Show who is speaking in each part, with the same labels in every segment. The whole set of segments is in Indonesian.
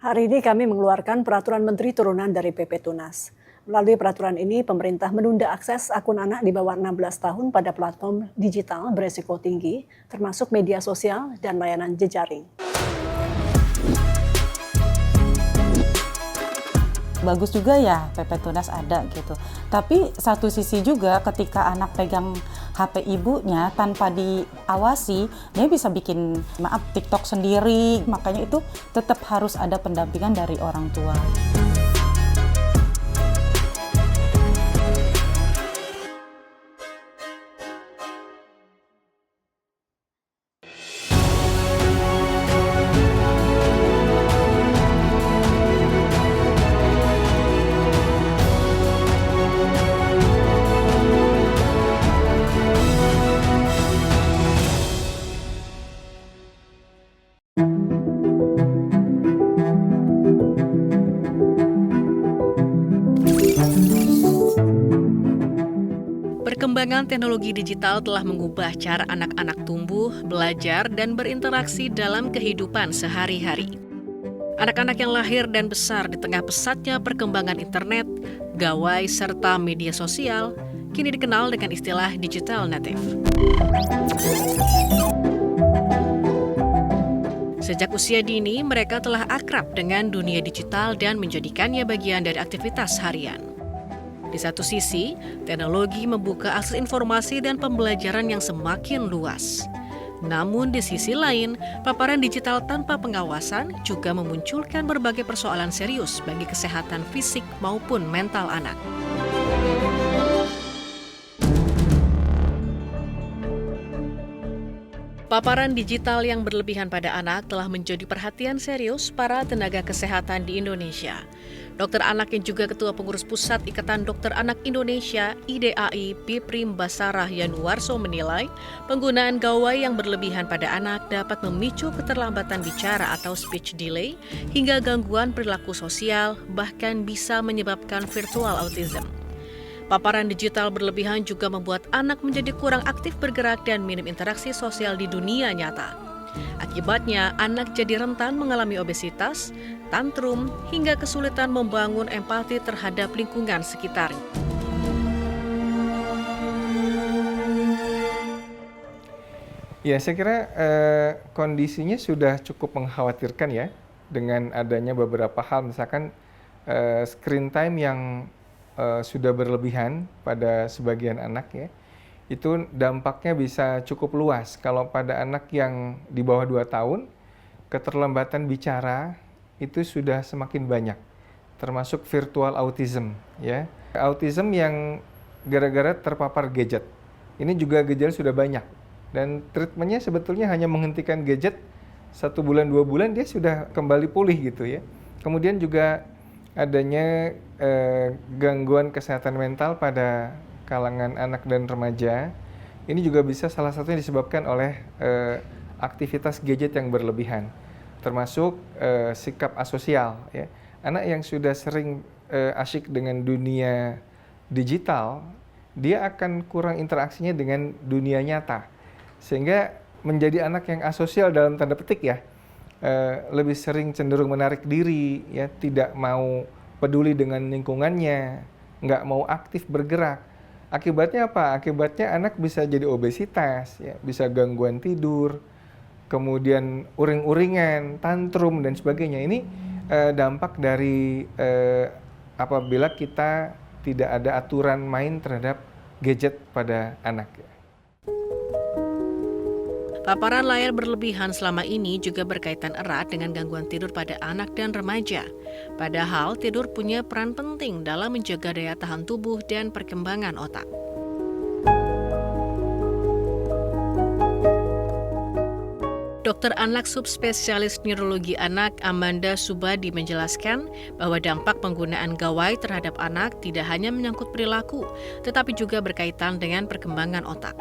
Speaker 1: Hari ini kami mengeluarkan peraturan menteri turunan dari PP Tunas. Melalui peraturan ini, pemerintah menunda akses akun anak di bawah 16 tahun pada platform digital beresiko tinggi, termasuk media sosial dan layanan jejaring.
Speaker 2: Bagus juga ya PP Tunas ada gitu. Tapi satu sisi juga ketika anak pegang HP ibunya tanpa diawasi, dia bisa bikin TikTok sendiri. Makanya itu tetap harus ada pendampingan dari orang tua.
Speaker 3: Perkembangan teknologi digital telah mengubah cara anak-anak tumbuh, belajar, dan berinteraksi dalam kehidupan sehari-hari. Anak-anak yang lahir dan besar di tengah pesatnya perkembangan internet, gawai, serta media sosial, kini dikenal dengan istilah digital native. Sejak usia dini, mereka telah akrab dengan dunia digital dan menjadikannya bagian dari aktivitas harian. Di satu sisi, teknologi membuka akses informasi dan pembelajaran yang semakin luas. Namun di sisi lain, paparan digital tanpa pengawasan juga memunculkan berbagai persoalan serius bagi kesehatan fisik maupun mental anak. Paparan digital yang berlebihan pada anak telah menjadi perhatian serius para tenaga kesehatan di Indonesia. Dokter anak yang juga Ketua Pengurus Pusat Ikatan Dokter Anak Indonesia (IDAI) Biprim Basarah Yanuarso menilai penggunaan gawai yang berlebihan pada anak dapat memicu keterlambatan bicara atau speech delay hingga gangguan perilaku sosial, bahkan bisa menyebabkan virtual autism. Paparan digital berlebihan juga membuat anak menjadi kurang aktif bergerak dan minim interaksi sosial di dunia nyata. Akibatnya, anak jadi rentan mengalami obesitas, tantrum, hingga kesulitan membangun empati terhadap lingkungan sekitar.
Speaker 4: Ya, saya kira kondisinya sudah cukup mengkhawatirkan ya, dengan adanya beberapa hal, misalkan screen time yang sudah berlebihan pada sebagian anak ya. Itu dampaknya bisa cukup luas. Kalau pada anak yang di bawah 2 tahun, keterlambatan bicara itu sudah semakin banyak, termasuk virtual autism ya. Autism yang gara-gara terpapar gadget. Ini juga gejala sudah banyak. Dan treatmentnya sebetulnya hanya menghentikan gadget 1 bulan 2 bulan dia sudah kembali pulih gitu ya. Kemudian juga adanya gangguan kesehatan mental pada kalangan anak dan remaja, ini juga bisa salah satunya disebabkan oleh aktivitas gadget yang berlebihan, termasuk sikap asosial. Ya. Anak yang sudah sering asyik dengan dunia digital, dia akan kurang interaksinya dengan dunia nyata, sehingga menjadi anak yang asosial dalam tanda petik ya, lebih sering cenderung menarik diri, ya, tidak mau peduli dengan lingkungannya, nggak mau aktif bergerak. Akibatnya apa? Akibatnya anak bisa jadi obesitas, ya, bisa gangguan tidur, kemudian uring-uringan, tantrum, dan sebagainya. Ini dampak dari apabila kita tidak ada aturan main terhadap gadget pada anak.
Speaker 3: Paparan layar berlebihan selama ini juga berkaitan erat dengan gangguan tidur pada anak dan remaja. Padahal tidur punya peran penting dalam menjaga daya tahan tubuh dan perkembangan otak. Dokter anak subspesialis neurologi anak Amanda Subadi menjelaskan bahwa dampak penggunaan gawai terhadap anak tidak hanya menyangkut perilaku, tetapi juga berkaitan dengan perkembangan otak.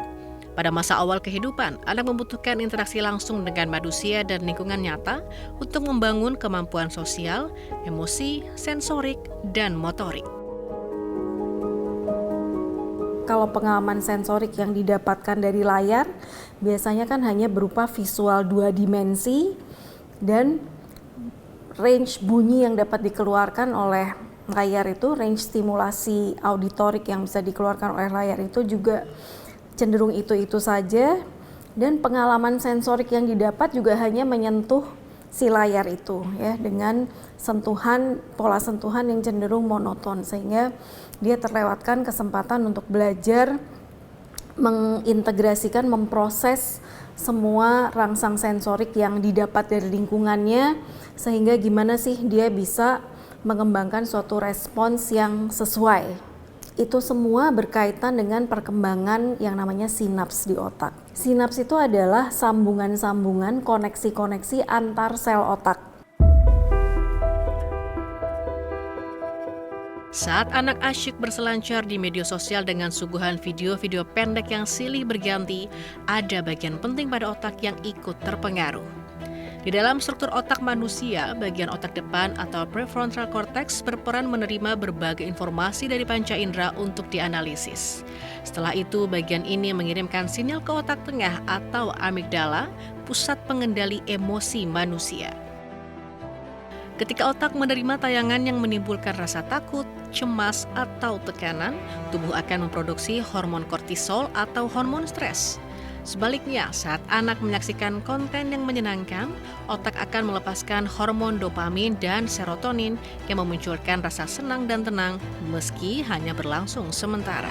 Speaker 3: Pada masa awal kehidupan, anak membutuhkan interaksi langsung dengan manusia dan lingkungan nyata untuk membangun kemampuan sosial, emosi, sensorik, dan motorik.
Speaker 5: Kalau pengalaman sensorik yang didapatkan dari layar, biasanya kan hanya berupa visual 2 dimensi dan range bunyi yang dapat dikeluarkan oleh layar itu, range stimulasi auditorik yang bisa dikeluarkan oleh layar itu juga cenderung itu-itu saja, dan pengalaman sensorik yang didapat juga hanya menyentuh si layar itu ya, dengan pola sentuhan yang cenderung monoton, sehingga dia terlewatkan kesempatan untuk belajar mengintegrasikan, memproses semua rangsang sensorik yang didapat dari lingkungannya, sehingga gimana sih dia bisa mengembangkan suatu respons yang sesuai. Itu semua berkaitan dengan perkembangan yang namanya sinaps di otak. Sinaps itu adalah sambungan-sambungan, koneksi-koneksi antar sel otak.
Speaker 3: Saat anak asyik berselancar di media sosial dengan suguhan video-video pendek yang silih berganti, ada bagian penting pada otak yang ikut terpengaruh. Di dalam struktur otak manusia, bagian otak depan atau prefrontal cortex berperan menerima berbagai informasi dari panca indera untuk dianalisis. Setelah itu, bagian ini mengirimkan sinyal ke otak tengah atau amigdala, pusat pengendali emosi manusia. Ketika otak menerima tayangan yang menimbulkan rasa takut, cemas, atau tekanan, tubuh akan memproduksi hormon kortisol atau hormon stres. Sebaliknya, saat anak menyaksikan konten yang menyenangkan, otak akan melepaskan hormon dopamin dan serotonin yang memunculkan rasa senang dan tenang meski hanya berlangsung sementara.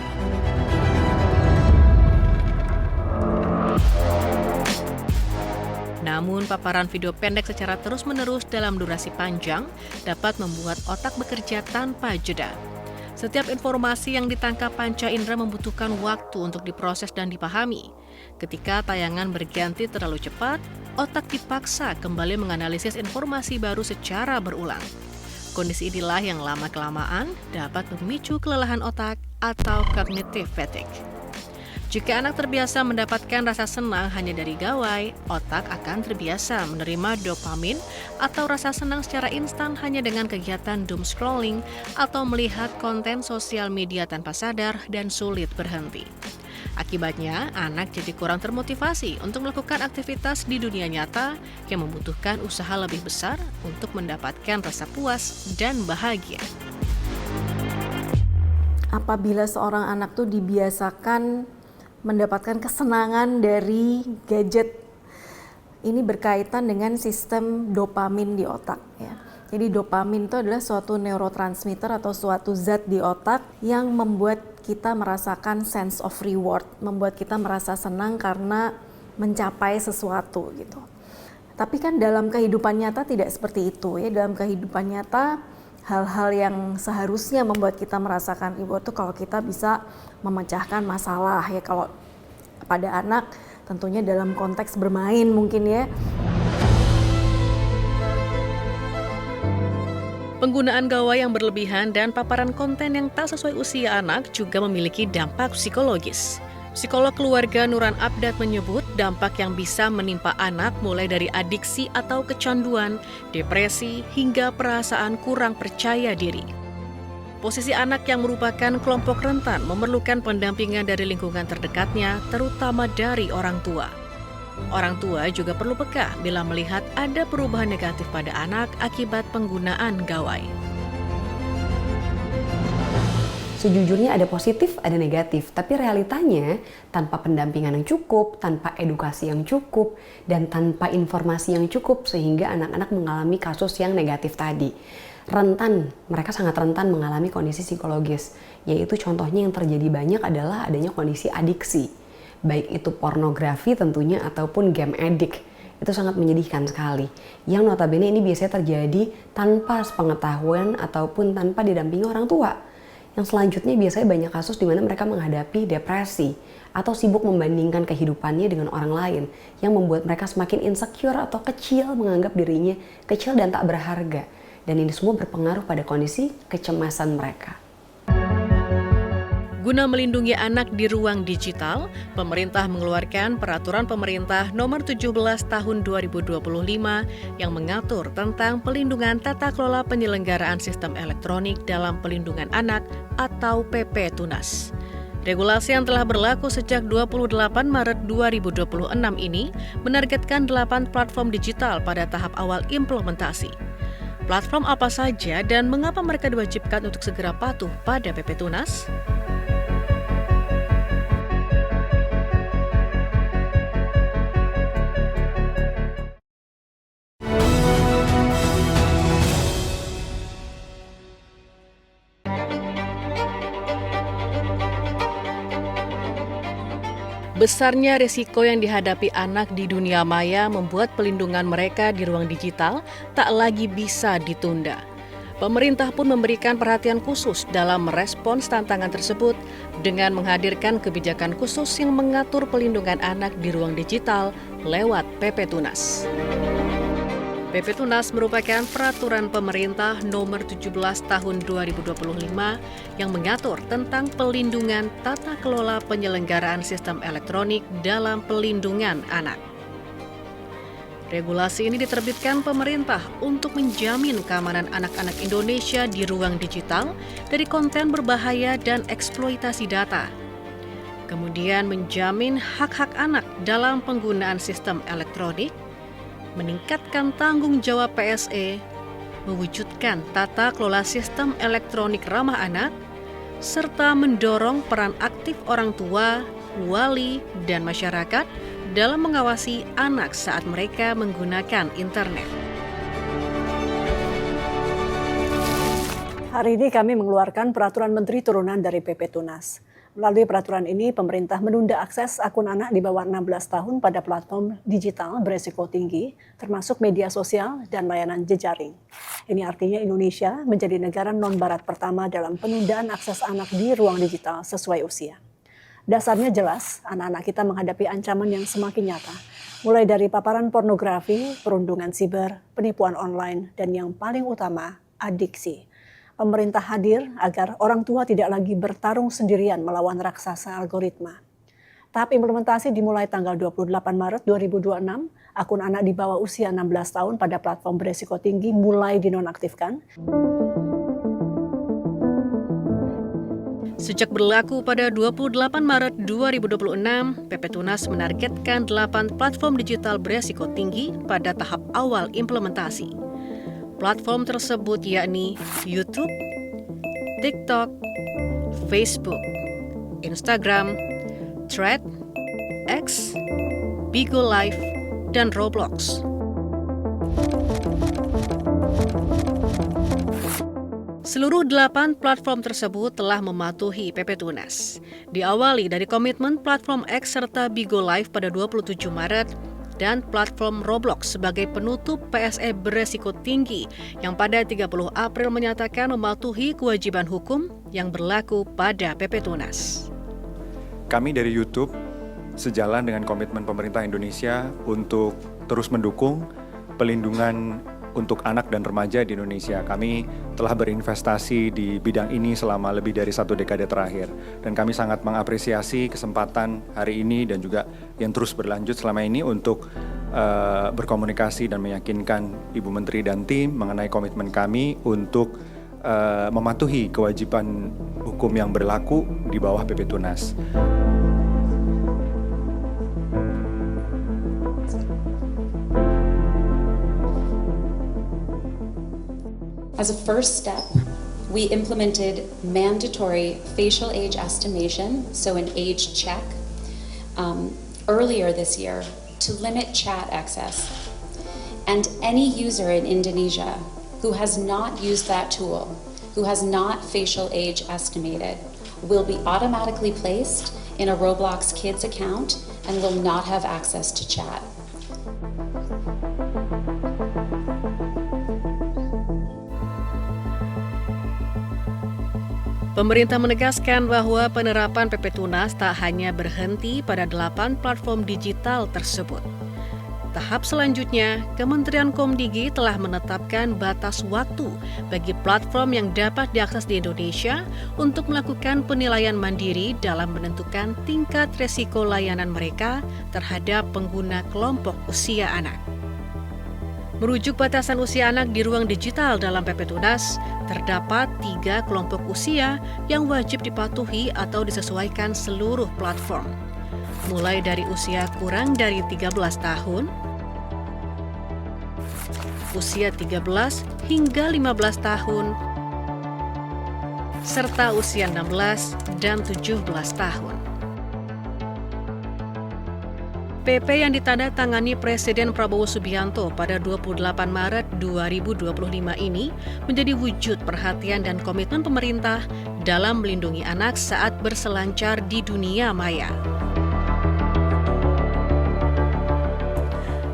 Speaker 3: Namun, paparan video pendek secara terus-menerus dalam durasi panjang dapat membuat otak bekerja tanpa jeda. Setiap informasi yang ditangkap panca indera membutuhkan waktu untuk diproses dan dipahami. Ketika tayangan berganti terlalu cepat, otak dipaksa kembali menganalisis informasi baru secara berulang. Kondisi inilah yang lama-kelamaan dapat memicu kelelahan otak atau cognitive fatigue. Jika anak terbiasa mendapatkan rasa senang hanya dari gawai, otak akan terbiasa menerima dopamin atau rasa senang secara instan hanya dengan kegiatan doom scrolling atau melihat konten sosial media tanpa sadar dan sulit berhenti. Akibatnya, anak jadi kurang termotivasi untuk melakukan aktivitas di dunia nyata yang membutuhkan usaha lebih besar untuk mendapatkan rasa puas dan bahagia.
Speaker 5: Apabila seorang anak tuh dibiasakan mendapatkan kesenangan dari gadget, ini berkaitan dengan sistem dopamin di otak ya. Jadi dopamin itu adalah suatu neurotransmitter atau suatu zat di otak yang membuat kita merasakan sense of reward, membuat kita merasa senang karena mencapai sesuatu gitu. Tapi kan dalam kehidupan nyata tidak seperti itu ya. Dalam kehidupan nyata hal-hal yang seharusnya membuat kita merasakan reward itu kalau kita bisa memecahkan masalah ya. Kalau pada anak tentunya dalam konteks bermain mungkin ya.
Speaker 3: Penggunaan gawai yang berlebihan dan paparan konten yang tak sesuai usia anak juga memiliki dampak psikologis. Psikolog keluarga Nuran Abdat menyebut dampak yang bisa menimpa anak mulai dari adiksi atau kecanduan, depresi, hingga perasaan kurang percaya diri. Posisi anak yang merupakan kelompok rentan memerlukan pendampingan dari lingkungan terdekatnya, terutama dari orang tua. Orang tua juga perlu peka bila melihat ada perubahan negatif pada anak akibat penggunaan gawai.
Speaker 6: Sejujurnya ada positif, ada negatif, tapi realitanya tanpa pendampingan yang cukup, tanpa edukasi yang cukup, dan tanpa informasi yang cukup sehingga anak-anak mengalami kasus yang negatif tadi. Mereka sangat rentan mengalami kondisi psikologis, yaitu contohnya yang terjadi banyak adalah adanya kondisi adiksi. Baik itu pornografi tentunya ataupun game addict. Itu sangat menyedihkan sekali. Yang notabene ini biasanya terjadi tanpa sepengetahuan ataupun tanpa didampingi orang tua. Yang selanjutnya biasanya banyak kasus di mana mereka menghadapi depresi atau sibuk membandingkan kehidupannya dengan orang lain yang membuat mereka semakin insecure atau kecil, menganggap dirinya kecil dan tak berharga. Dan ini semua berpengaruh pada kondisi kecemasan mereka.
Speaker 3: Guna melindungi anak di ruang digital, pemerintah mengeluarkan Peraturan Pemerintah Nomor 17 Tahun 2025 yang mengatur tentang pelindungan tata kelola penyelenggaraan sistem elektronik dalam pelindungan anak atau PP Tunas. Regulasi yang telah berlaku sejak 28 Maret 2026 ini menargetkan 8 platform digital pada tahap awal implementasi. Platform apa saja dan mengapa mereka diwajibkan untuk segera patuh pada PP Tunas? Besarnya risiko yang dihadapi anak di dunia maya membuat pelindungan mereka di ruang digital tak lagi bisa ditunda. Pemerintah pun memberikan perhatian khusus dalam merespons tantangan tersebut dengan menghadirkan kebijakan khusus yang mengatur pelindungan anak di ruang digital lewat PP Tunas. PP Tunas merupakan peraturan pemerintah nomor 17 tahun 2025 yang mengatur tentang pelindungan tata kelola penyelenggaraan sistem elektronik dalam pelindungan anak. Regulasi ini diterbitkan pemerintah untuk menjamin keamanan anak-anak Indonesia di ruang digital dari konten berbahaya dan eksploitasi data. Kemudian menjamin hak-hak anak dalam penggunaan sistem elektronik, meningkatkan tanggung jawab PSE, mewujudkan tata kelola sistem elektronik ramah anak, serta mendorong peran aktif orang tua, wali, dan masyarakat dalam mengawasi anak saat mereka menggunakan internet.
Speaker 1: Hari ini kami mengeluarkan peraturan menteri turunan dari PP Tunas. Melalui peraturan ini, pemerintah menunda akses akun anak di bawah 16 tahun pada platform digital beresiko tinggi, termasuk media sosial dan layanan jejaring. Ini artinya Indonesia menjadi negara non-barat pertama dalam penundaan akses anak di ruang digital sesuai usia. Dasarnya jelas, anak-anak kita menghadapi ancaman yang semakin nyata, mulai dari paparan pornografi, perundungan siber, penipuan online, dan yang paling utama, adiksi. Pemerintah hadir agar orang tua tidak lagi bertarung sendirian melawan raksasa algoritma. Tahap implementasi dimulai tanggal 28 Maret 2026, akun anak di bawah usia 16 tahun pada platform beresiko tinggi mulai dinonaktifkan.
Speaker 3: Sejak berlaku pada 28 Maret 2026, PP Tunas menargetkan 8 platform digital beresiko tinggi pada tahap awal implementasi. Platform tersebut yakni YouTube, TikTok, Facebook, Instagram, Threads, X, Bigo Live, dan Roblox. Seluruh 8 platform tersebut telah mematuhi PP Tunas. Diawali dari komitmen platform X serta Bigo Live pada 27 Maret, dan platform Roblox sebagai penutup PSE beresiko tinggi yang pada 30 April menyatakan mematuhi kewajiban hukum yang berlaku pada PP Tunas.
Speaker 7: Kami dari YouTube sejalan dengan komitmen pemerintah Indonesia untuk terus mendukung pelindungan untuk anak dan remaja di Indonesia. Kami telah berinvestasi di bidang ini selama lebih dari 1 dekade terakhir. Dan kami sangat mengapresiasi kesempatan hari ini dan juga yang terus berlanjut selama ini untuk berkomunikasi dan meyakinkan Ibu Menteri dan tim mengenai komitmen kami untuk mematuhi kewajiban hukum yang berlaku di bawah PP Tunas.
Speaker 8: As a first step, we implemented mandatory facial age estimation, so an age check, earlier this year to limit chat access. And any user in Indonesia who has not used that tool, who has not facial age estimated, will be automatically placed in a Roblox Kids account and will not have access to chat.
Speaker 3: Pemerintah menegaskan bahwa penerapan PP Tunas tak hanya berhenti pada 8 platform digital tersebut. Tahap selanjutnya, Kementerian Komdigi telah menetapkan batas waktu bagi platform yang dapat diakses di Indonesia untuk melakukan penilaian mandiri dalam menentukan tingkat resiko layanan mereka terhadap pengguna kelompok usia anak. Merujuk batasan usia anak di ruang digital dalam PP Tunas, terdapat 3 kelompok usia yang wajib dipatuhi atau disesuaikan seluruh platform. Mulai dari usia kurang dari 13 tahun, usia 13 hingga 15 tahun, serta usia 16 dan 17 tahun. PP yang ditandatangani Presiden Prabowo Subianto pada 28 Maret 2025 ini menjadi wujud perhatian dan komitmen pemerintah dalam melindungi anak saat berselancar di dunia maya.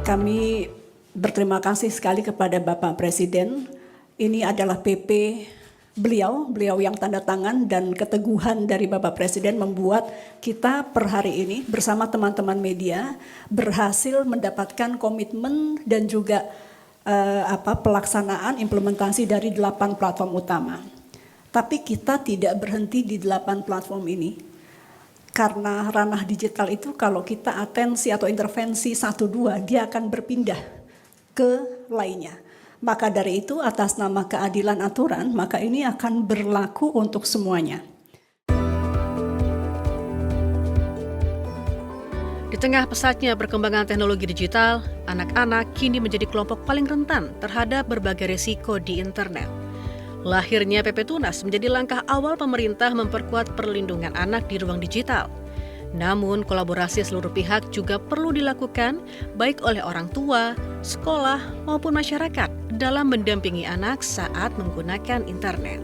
Speaker 1: Kami berterima kasih sekali kepada Bapak Presiden. Ini adalah PP beliau yang tanda tangan, dan keteguhan dari Bapak Presiden membuat kita per hari ini bersama teman-teman media berhasil mendapatkan komitmen dan juga pelaksanaan implementasi dari 8 platform utama. Tapi kita tidak berhenti di 8 platform ini. Karena ranah digital itu kalau kita atensi atau intervensi 1-2, dia akan berpindah ke lainnya. Maka dari itu atas nama keadilan aturan, maka ini akan berlaku untuk semuanya.
Speaker 3: Di tengah pesatnya perkembangan teknologi digital, anak-anak kini menjadi kelompok paling rentan terhadap berbagai risiko di internet. Lahirnya PP Tunas menjadi langkah awal pemerintah memperkuat perlindungan anak di ruang digital. Namun, kolaborasi seluruh pihak juga perlu dilakukan, baik oleh orang tua, sekolah, maupun masyarakat dalam mendampingi anak saat menggunakan internet.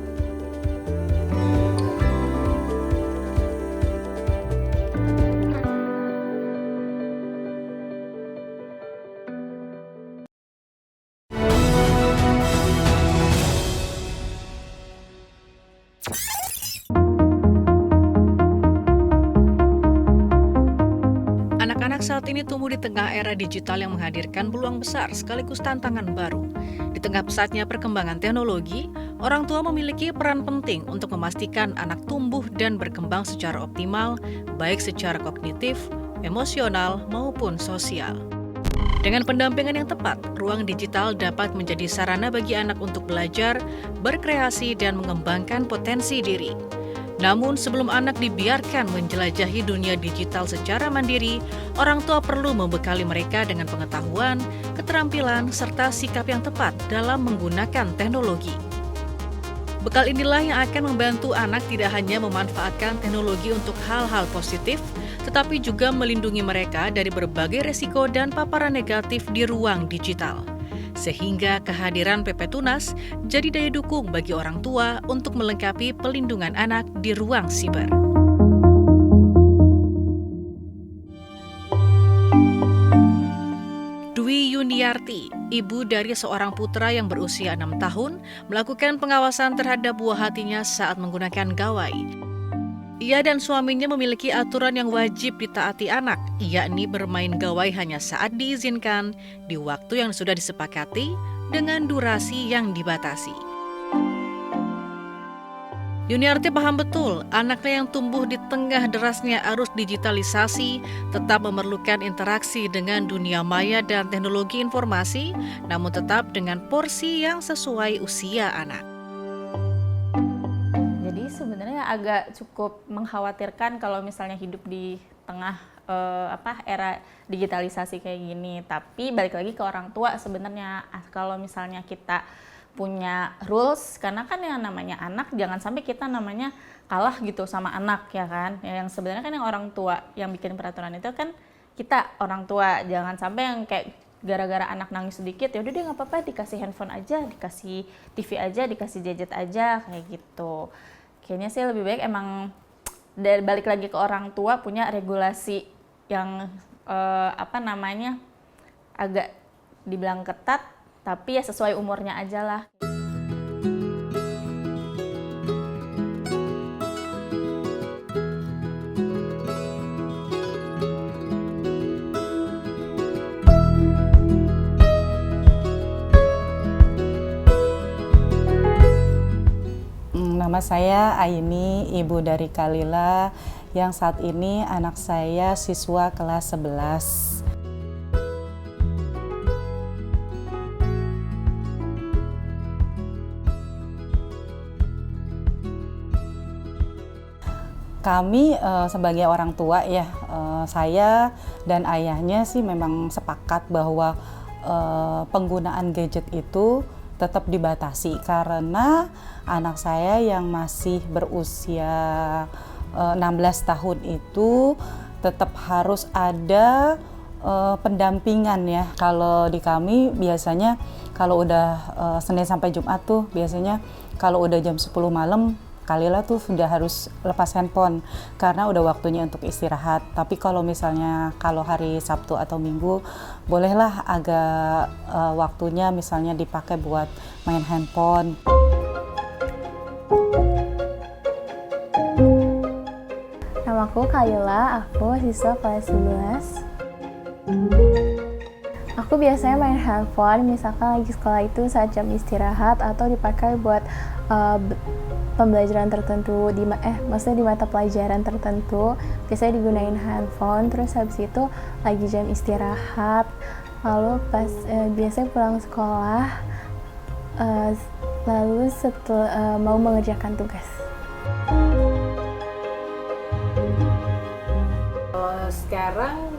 Speaker 3: Anak-anak saat ini tumbuh di tengah era digital yang menghadirkan peluang besar sekaligus tantangan baru. Di tengah pesatnya perkembangan teknologi, orang tua memiliki peran penting untuk memastikan anak tumbuh dan berkembang secara optimal, baik secara kognitif, emosional, maupun sosial. Dengan pendampingan yang tepat, ruang digital dapat menjadi sarana bagi anak untuk belajar, berkreasi, dan mengembangkan potensi diri. Namun sebelum anak dibiarkan menjelajahi dunia digital secara mandiri, orang tua perlu membekali mereka dengan pengetahuan, keterampilan, serta sikap yang tepat dalam menggunakan teknologi. Bekal inilah yang akan membantu anak tidak hanya memanfaatkan teknologi untuk hal-hal positif, tetapi juga melindungi mereka dari berbagai resiko dan paparan negatif di ruang digital. Sehingga kehadiran PP Tunas jadi daya dukung bagi orang tua untuk melengkapi pelindungan anak di ruang siber. Dwi Yuniarti, ibu dari seorang putra yang berusia 6 tahun, melakukan pengawasan terhadap buah hatinya saat menggunakan gawai. Ia dan suaminya memiliki aturan yang wajib ditaati anak, yakni bermain gawai hanya saat diizinkan, di waktu yang sudah disepakati, dengan durasi yang dibatasi. Yuniarti paham betul, anaknya yang tumbuh di tengah derasnya arus digitalisasi tetap memerlukan interaksi dengan dunia maya dan teknologi informasi, namun tetap dengan porsi yang sesuai usia anak.
Speaker 9: Sebenarnya agak cukup mengkhawatirkan kalau misalnya hidup di tengah era digitalisasi kayak gini. Tapi balik lagi ke orang tua sebenarnya, kalau misalnya kita punya rules, karena kan yang namanya anak jangan sampai kita namanya kalah gitu sama anak, ya kan. Yang sebenarnya kan yang orang tua yang bikin peraturan itu kan kita orang tua, jangan sampai yang kayak gara-gara anak nangis sedikit ya udah dia nggak apa-apa, dikasih handphone aja, dikasih TV aja, dikasih gadget aja kayak gitu. Kayaknya sih lebih baik emang balik lagi ke orang tua punya regulasi yang agak dibilang ketat, tapi ya sesuai umurnya aja lah.
Speaker 2: Nama saya Aini, ibu dari Kalila, yang saat ini anak saya siswa kelas 11. Kami sebagai orang tua ya, saya dan ayahnya sih memang sepakat bahwa penggunaan gadget itu tetap dibatasi karena anak saya yang masih berusia 16 tahun itu tetap harus ada pendampingan ya. Kalau di kami biasanya kalau udah Senin sampai Jumat tuh biasanya kalau udah jam 10 malam Kalila tuh sudah harus lepas handphone karena udah waktunya untuk istirahat. Tapi kalau misalnya kalau hari Sabtu atau Minggu bolehlah agak waktunya misalnya dipakai buat main handphone.
Speaker 10: Namaku Kalila, aku siswa kelas 11. Aku biasanya main handphone, misalkan lagi sekolah itu saat jam istirahat atau dipakai buat pembelajaran tertentu, maksudnya di mata pelajaran tertentu, biasanya digunain handphone. Terus habis itu lagi jam istirahat, lalu pas biasanya pulang sekolah, lalu setelah mau mengerjakan tugas.
Speaker 11: Sekarang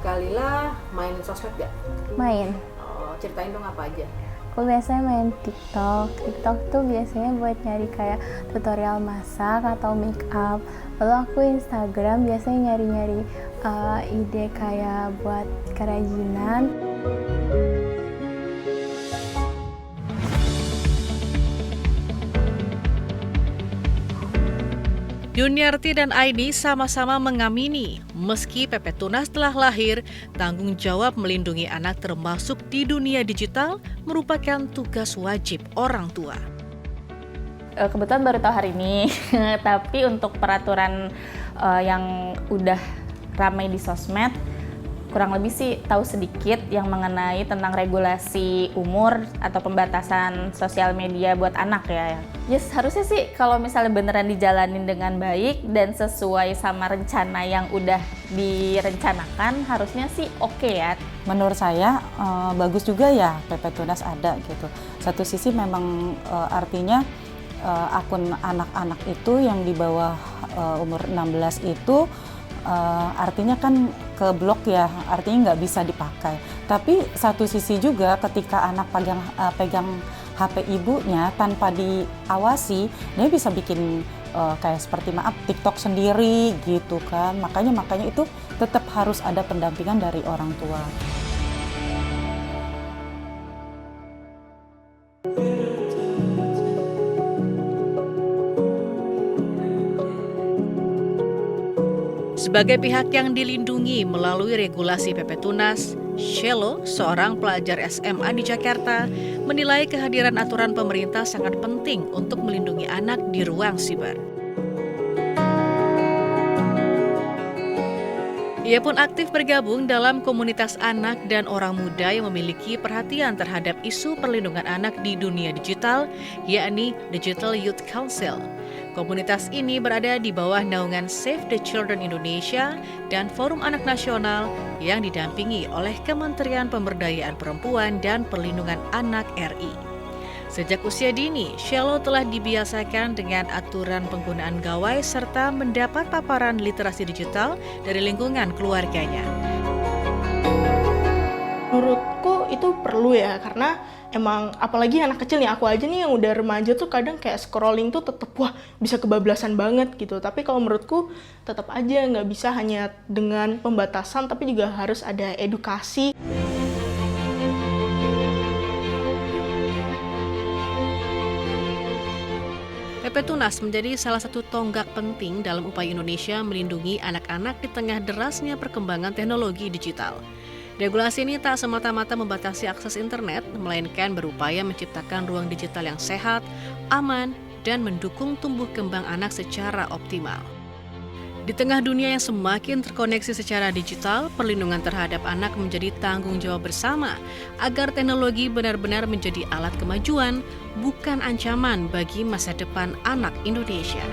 Speaker 11: Kalila main sosmed gak?
Speaker 10: Main.
Speaker 11: Ceritain dong apa aja.
Speaker 10: Aku biasanya main TikTok. TikTok tuh biasanya buat nyari kayak tutorial masak atau make up. Lalu aku Instagram biasanya nyari-nyari ide kayak buat kerajinan.
Speaker 3: Duniarti dan Aini sama-sama mengamini, meski Pepetunas telah lahir, tanggung jawab melindungi anak termasuk di dunia digital merupakan tugas wajib orang tua.
Speaker 9: Kebetulan baru tahu hari ini, tapi untuk peraturan yang udah ramai di sosmed, kurang lebih sih tahu sedikit yang mengenai tentang regulasi umur atau pembatasan sosial media buat anak ya. Yes, harusnya sih kalau misalnya beneran dijalanin dengan baik dan sesuai sama rencana yang udah direncanakan, harusnya sih oke ya.
Speaker 2: Menurut saya bagus juga ya Pepetunas ada gitu. Satu sisi memang artinya akun anak-anak itu yang di bawah umur 16 itu artinya kan ke blok ya, artinya nggak bisa dipakai. Tapi satu sisi juga ketika anak pegang HP ibunya tanpa diawasi, dia bisa bikin kayak seperti TikTok sendiri gitu kan. Makanya itu tetap harus ada pendampingan dari orang tua.
Speaker 3: Sebagai pihak yang dilindungi melalui regulasi Pepetunas, Shelo, seorang pelajar SMA di Jakarta, menilai kehadiran aturan pemerintah sangat penting untuk melindungi anak di ruang siber. Ia pun aktif bergabung dalam komunitas anak dan orang muda yang memiliki perhatian terhadap isu perlindungan anak di dunia digital, yakni Digital Youth Council. Komunitas ini berada di bawah naungan Save the Children Indonesia dan Forum Anak Nasional yang didampingi oleh Kementerian Pemberdayaan Perempuan dan Perlindungan Anak RI. Sejak usia dini, Shelo telah dibiasakan dengan aturan penggunaan gawai serta mendapat paparan literasi digital dari lingkungan keluarganya.
Speaker 12: Menurutku itu perlu ya, karena emang apalagi anak kecil nih, aku aja nih yang udah remaja tuh kadang kayak scrolling tuh tetep wah bisa kebablasan banget gitu. Tapi kalau menurutku tetap aja nggak bisa hanya dengan pembatasan, tapi juga harus ada edukasi.
Speaker 3: Pepetunas menjadi salah satu tonggak penting dalam upaya Indonesia melindungi anak-anak di tengah derasnya perkembangan teknologi digital. Regulasi ini tak semata-mata membatasi akses internet, melainkan berupaya menciptakan ruang digital yang sehat, aman, dan mendukung tumbuh kembang anak secara optimal. Di tengah dunia yang semakin terkoneksi secara digital, perlindungan terhadap anak menjadi tanggung jawab bersama agar teknologi benar-benar menjadi alat kemajuan, bukan ancaman bagi masa depan anak Indonesia.